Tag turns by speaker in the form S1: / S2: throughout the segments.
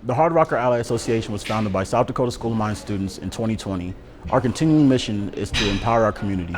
S1: The Hardrocker Ally Association was founded by South Dakota School of Mines students in 2020. Our continuing mission is to empower our community.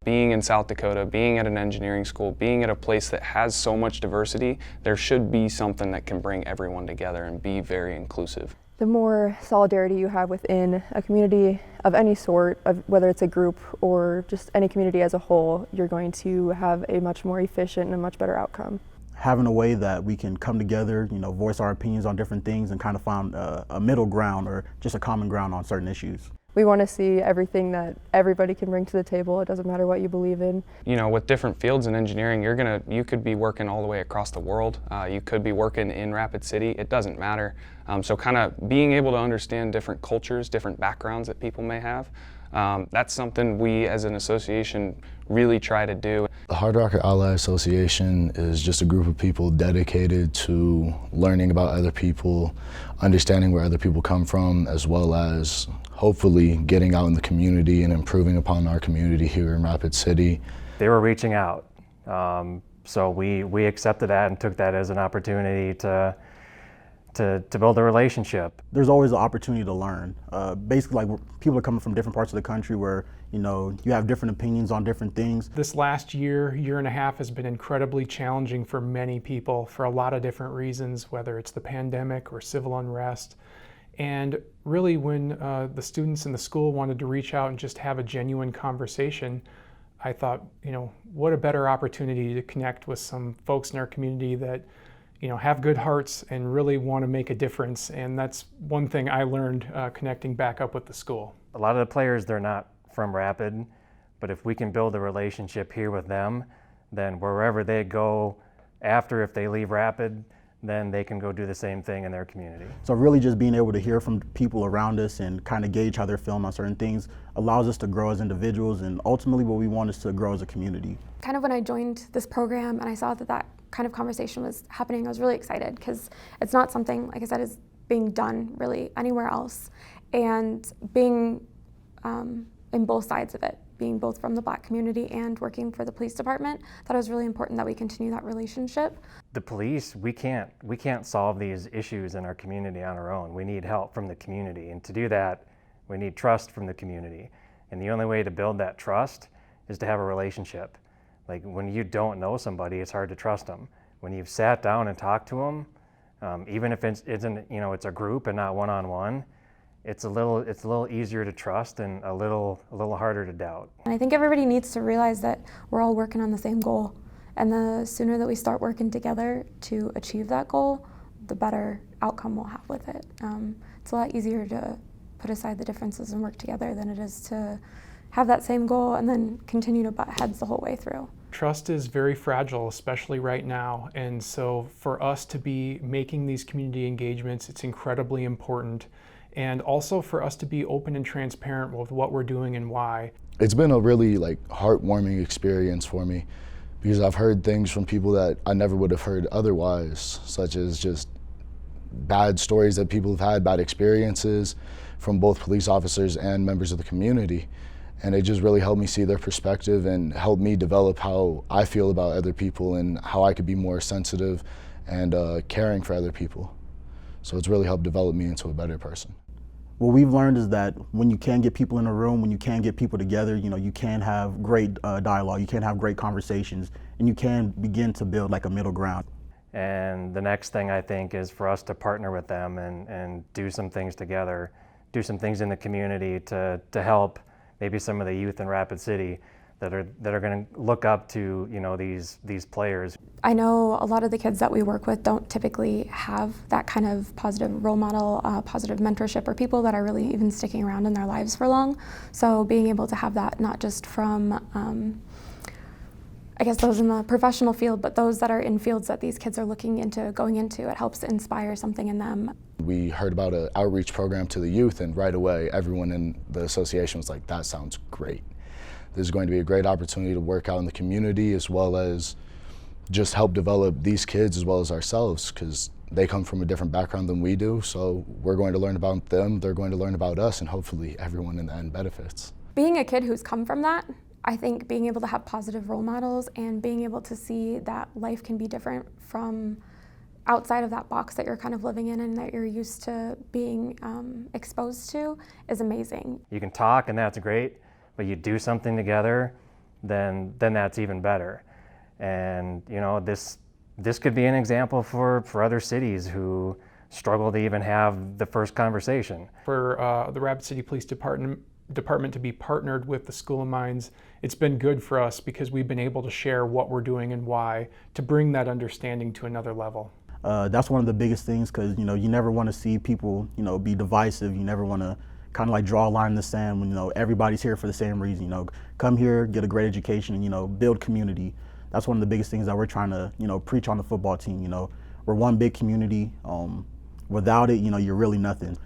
S2: Being in South Dakota, being at an engineering school, being at a place that has so much diversity, there should be something that can bring everyone together and be very inclusive.
S3: The more solidarity you have within a community of any sort, whether it's a group or just any community as a whole, you're going to have a much more efficient and a much better outcome.
S1: Having a way that we can come together, voice our opinions on different things and kind of find a middle ground or just a common ground on certain issues.
S3: We want to see everything that everybody can bring to the table. It doesn't matter what you believe in.
S2: With different fields in engineering, you could be working all the way across the world. You could be working in Rapid City. It doesn't matter. So kind of being able to understand different cultures, different backgrounds that people may have, that's something we as an association really try to do.
S4: The Hardrocker Ally Association is just a group of people dedicated to learning about other people, understanding where other people come from, as well as hopefully getting out in the community and improving upon our community here in Rapid City.
S5: They were reaching out, so we accepted that and took that as an opportunity to build a relationship.
S1: There's always an opportunity to learn. Basically, like, people are coming from different parts of the country where you have different opinions on different things.
S6: This last year and a half has been incredibly challenging for many people for a lot of different reasons, whether it's the pandemic or civil unrest. And really, when the students in the school wanted to reach out and just have a genuine conversation, I thought, what a better opportunity to connect with some folks in our community that have good hearts and really want to make a difference. And that's one thing I learned connecting back up with the school.
S5: A lot of the players, they're not from Rapid, but if we can build a relationship here with them, then wherever they go after, if they leave Rapid, then they can go do the same thing in their community.
S1: So really just being able to hear from people around us and kind of gauge how they're feeling on certain things allows us to grow as individuals, and ultimately what we want is to grow as a community.
S7: Kind of when I joined this program and I saw that kind of conversation was happening, I was really excited because it's not something, like I said, is being done really anywhere else. And being in both sides of it, being both from the Black community and working for the police department, thought it was really important that we continue that relationship.
S5: The police, we can't solve these issues in our community on our own. We need help from the community, and to do that, we need trust from the community. And the only way to build that trust is to have a relationship. Like, when you don't know somebody, it's hard to trust them. When you've sat down and talked to them, even if it's a group and not one-on-one, it's a little easier to trust and a little harder to doubt.
S7: And I think everybody needs to realize that we're all working on the same goal. And the sooner that we start working together to achieve that goal, the better outcome we'll have with it. It's a lot easier to put aside the differences and work together than it is to have that same goal and then continue to butt heads the whole way through.
S6: Trust is very fragile, especially right now. And so for us to be making these community engagements, it's incredibly important. And also for us to be open and transparent with what we're doing and why.
S4: It's been a really heartwarming experience for me, because I've heard things from people that I never would have heard otherwise, such as just bad stories that people have had, bad experiences from both police officers and members of the community. And it just really helped me see their perspective and helped me develop how I feel about other people and how I could be more sensitive and caring for other people. So it's really helped develop me into a better person.
S1: What we've learned is that when you can get people in a room, when you can get people together, you can have great dialogue, you can have great conversations, and you can begin to build like a middle ground.
S5: And the next thing, I think, is for us to partner with them and do some things together, do some things in the community to help maybe some of the youth in Rapid City that are going to look up to these players.
S7: I know a lot of the kids that we work with don't typically have that kind of positive role model, positive mentorship, or people that are really even sticking around in their lives for long. So being able to have that, not just from I guess those in the professional field, but those that are in fields that these kids are looking into going into, it helps inspire something in them.
S4: We heard about an outreach program to the youth, and right away everyone in the association was like, that sounds great. This is going to be a great opportunity to work out in the community, as well as just help develop these kids as well as ourselves, because they come from a different background than we do. So we're going to learn about them, they're going to learn about us, and hopefully everyone in the end benefits.
S7: Being a kid who's come from that, I think being able to have positive role models and being able to see that life can be different from outside of that box that you're kind of living in and that you're used to being exposed to is amazing.
S5: You can talk and that's great, but you do something together, then that's even better. And you know, this could be an example for other cities who struggle to even have the first conversation.
S6: For the Rapid City Police Department to be partnered with the School of Mines, it's been good for us because we've been able to share what we're doing and why to bring that understanding to another level.
S1: That's one of the biggest things, because you never want to see people be divisive. You never want to kind of like draw a line in the sand when everybody's here for the same reason. Come here, get a great education, and build community. That's one of the biggest things that we're trying to preach on the football team. We're one big community. Without it, you're really nothing.